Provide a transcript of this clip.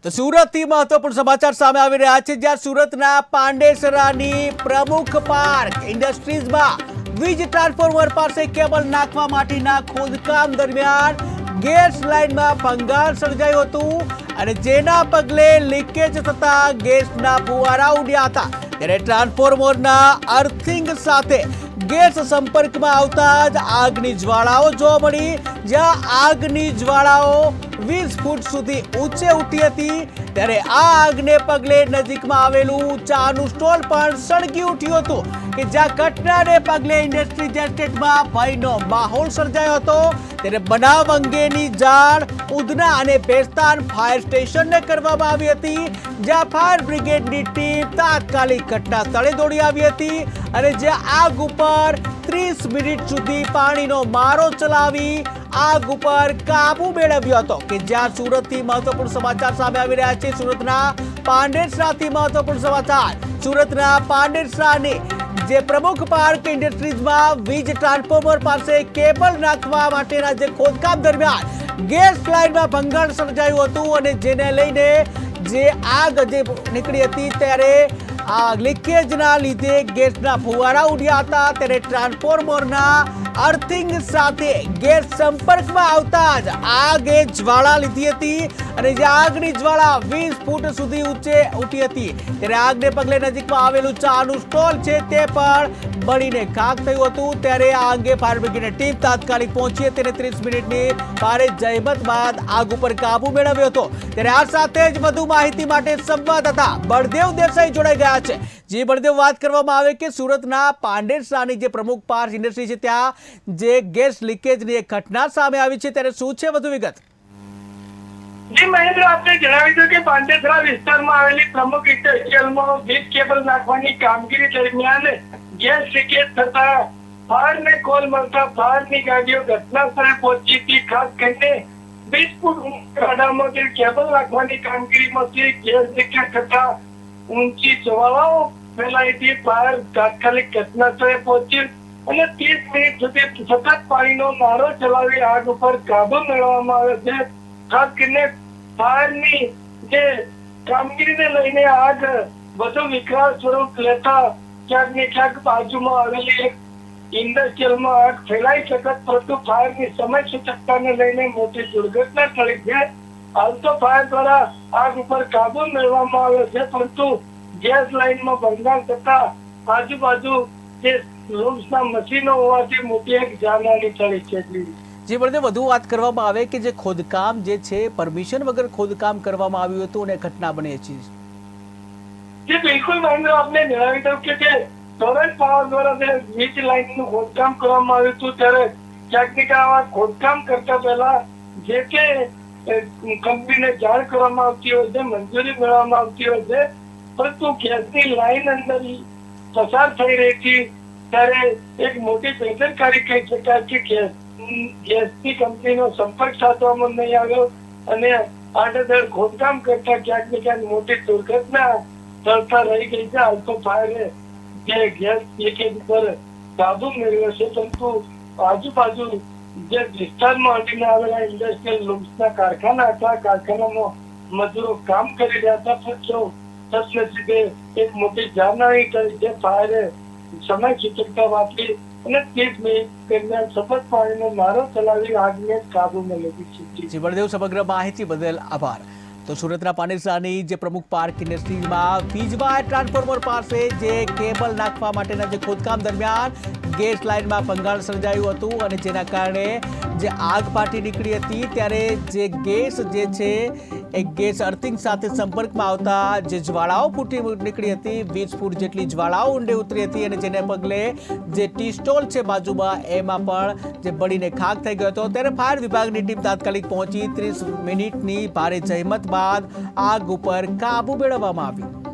તો સુરતથી મહત્વપૂર્ણ સમાચાર સામે આવી રહ્યા છે, જ્યાં સુરતના પાંડેસરાની પ્રમુખ પાર્ક ઇન્ડસ્ટ્રીઝમાં વીજ ટ્રાન્સફોર્મર પાસે કેબલ નાખવા માટેના ખોદકામ દરમિયાન ગેસ લાઇનમાં ભંગાણ સર્જાયું હતું અને જેના પગલે લીકેજ થતા ગેસના ફુવારા ઉડ્યા હતા। ત્યારે ટ્રાન્સફોર્મરના અર્થિંગ સાથે ગેસ સંપર્કમાં આવતા જ આગની જ્વાળાઓ જોવા મળી, જ્યાં આગની જ્વાળાઓ 20 ફૂટ સુધી ઊંચે ઉઠી હતી। ત્યારે આ આગને પગલે નજીકમાં આવેલું ચાનું સ્ટોલ પણ સળગી ઉઠ્યું હતું કે જ્યાં ઘટનાને પગલે ઇન્ડસ્ટ્રીઝ એસ્ટેટમાં ભયનો માહોલ સર્જાયો હતો। ત્યારે બનાવ અંગેની જાણ ઉધના અને ભેસ્તાન ફાયર સ્ટેશનને કરવામાં આવી હતી, જ્યાં ફાયર બ્રિગેડની ટીમ તાત્કાલિક ઘટના સ્થળે દોડી આવી હતી અને જ્યાં આગ ઉપર 30 મિનિટ સુધી પાણીનો મારો ચલાવી આગ ઉપર કાબુ મેળવ્યો હતો કે જ્યાં સુરતથી મહત્વપૂર્ણ સમાચાર સામે આવી રહ્યા છે। સુરતના પાંડેસરાથી મહત્વપૂર્ણ સમાચાર। સુરતના પાંડેસરાની જે પ્રમુખ પાર્ક ઇન્ડસ્ટ્રીઝમાં વીજ ટ્રાન્સફોર્મર પાસે કેબલ નાખવા માટેના જે ખોદકામ દરમિયાન ગેસ લાઇનમાં ભંગાણ સર્જાયું હતું અને જેને લઈને જે આગ જે નીકળી હતી ત્યારે આ લીકેજના લીધે ગેસના ફુવારા ઉડ્યા હતા। ત્યારે ટ્રાન્સફોર્મરના અર્થિંગ સાથે ગેસ સંપર્કમાં આવતા જ આગે જ્વાળા લીધી હતી અને જે આગની જ્વાળા 20 ફૂટ સુધી ઊંચે ઉઠી હતી। ત્યારે આગને પગલે નજીકમાં આવેલું ચાનું સ્ટોલ છે તે પણ બળીને ખાખ થયું હતું। ત્યારે આ અંગે ફાયર બ્રિગેડની ટીમ તાત્કાલિક પહોંચી હતી અને 30 મિનિટની ભારે જહેમત બાદ આગ ઉપર કાબુ મેળવ્યો હતો। ત્યારે આ સાથે જ વધુ માહિતી માટે સંવાદદાતા બળદેવ દેસાઈ જોડાઈ ગયા છે। જે બળદેવ, વાત કરવામાં આવે કે સુરતના પાંડેસરાની જે પ્રમુખ પાર્ક ઇન્ડસ્ટ્રી છે ત્યાં જે ગેસ લીકેજની એક ઘટના સામે આવી છે, ત્યારે શું છે વધુ વિગત? જી મહેન્દ્ર, આપને જણાવી દઉં કે પાંડેસરા વિસ્તારમાં આવેલી પ્રમુખ ઇન્ડસ્ટ્રીયલમાં વીજ કેબલ નાખવાની કામગીરી દરમિયાન ગેસ લીકેજ થતા ફાયરને કોલ મળતા ફાયરની ગાડીઓ ઘટના સ્થળે પહોંચી હતી। ખાસ કરીને 20 ફૂટ ખાડામાં કેબલ નાખવાની કામગીરીમાંથી ગેસ લીકેજ થતા ઊંચી જ્વાળાઓ ફેલાઈ હતી। ફાયર તાત્કાલિક ઘટના સ્થળે પહોંચી અને 30 મિનિટ સુધી સતત પાણીનો મારો ચલાવી આગ ઉપર કાબુ મેળવવામાં આવ્યો છે। ખાસ કરીને ફાયરની જે કામગીરીને લઈને આગ વધુ વિકરાળ સ્વરૂપ લેતા ક્યાંક ને ક્યાંક બાજુમાં આવેલી એક ઇન્ડસ્ટ્રીયલમાં આગ ફેલાઈ શકત, પરંતુ ફાયરની સમય સૂચકતાને લઈને મોટી દુર્ઘટના ટળી છે। હાલ તો ફાયર દ્વારા આગ ઉપર કાબુ મેળવવામાં આવ્યો છે, પરંતુ ગેસ લાઇનમાં ભંગાણ થતા આજુબાજુ જે લૂમ્સના મશીનો હોવાથી મોટી એક જાનહાની ટળી છે। જે બળદેવ, વધુ વાત કરવામાં આવે કે જે ખોદકામ જે છે પરમિશન વગર ખોદકામ કરવામાં આવ્યું હતું અને ઘટના બની છે। જી બિલકુલ મહેન્દ્ર, આપને જણાવી દઉં કે જે ટોરેન્ટ પાવર દ્વારા જે વીજ લાઇનનું ખોદકામ કરવામાં આવ્યું હતું ત્યારે ક્યાંક ને ક્યાંક ખોદકામ કરતા પહેલા જે કે કંપનીને જાણ કરવામાં આવતી હોય છે, મંજૂરી મેળવવામાં આવતી હોય છે, પરંતુ ગેસની લાઇન અંદર પસાર થઈ રહી હતી ત્યારે એક મોટી બેદરકારી કહી શકાય કે ગેસની કંપનીનો સંપર્ક સાધવામાં નહીં આવ્યો અને આડેધડ ખોદકામ કરતા ક્યાંક ને ક્યાંક મોટી દુર્ઘટના ટળતા રહી ગઈ છે। હાલ તો ફાયરે જે ગેસ લીકેજ પર કાબુ મેળવ્યો છે, પરંતુ આજુબાજુ જે વિસ્તારમાં અડીને આવેલા ઇન્ડસ્ટ્રીયલ લૂમ્સના કારખાના હતા, કારખાનામાં મજૂરો કામ કરી રહ્યા હતા, પણ સદનસીબે એક મોટી જાનહાની ટળી છે। ફાયરે સમય સૂચકતા વાપરી અને 30 મિનિટ દરમિયાન સતત પાણીનો મારો ચલાવી આગને કાબૂમાં લીધી છે। બળદેવ, સમગ્ર માહિતી બદલ આભાર। તો સુરતના પાંડેસરાની જે પ્રમુખ પાર્ક ઇન્ડસ્ટ્રીઝમાં વીજવાયર ટ્રાન્સફોર્મર પાસે જે કેબલ નાખવા માટેના જે ખોદકામ દરમિયાન ગેસ લાઇનમાં ભંગાણ સર્જાયું હતું અને જેના કારણે જે આગ ફાટી નીકળી હતી, ત્યારે જે ગેસ જે છે એ ગેસ અર્થિંગ સાથે સંપર્કમાં આવતા જે જ્વાળાઓ ફૂટી નીકળી હતી, 20 ફૂટ જેટલી જ્વાળાઓ ઊંડે ઉતરી હતી અને જેને પગલે જે ટી સ્ટોલ છે બાજુમાં એમાં પણ જે બળીને ખાખ થઈ ગયો હતો। ત્યારે ફાયર વિભાગની ટીમ તાત્કાલિક પહોંચી 30 મિનિટની ભારે જહેમત બાદ આગ ઉપર કાબુ મેળવવામાં આવ્યો।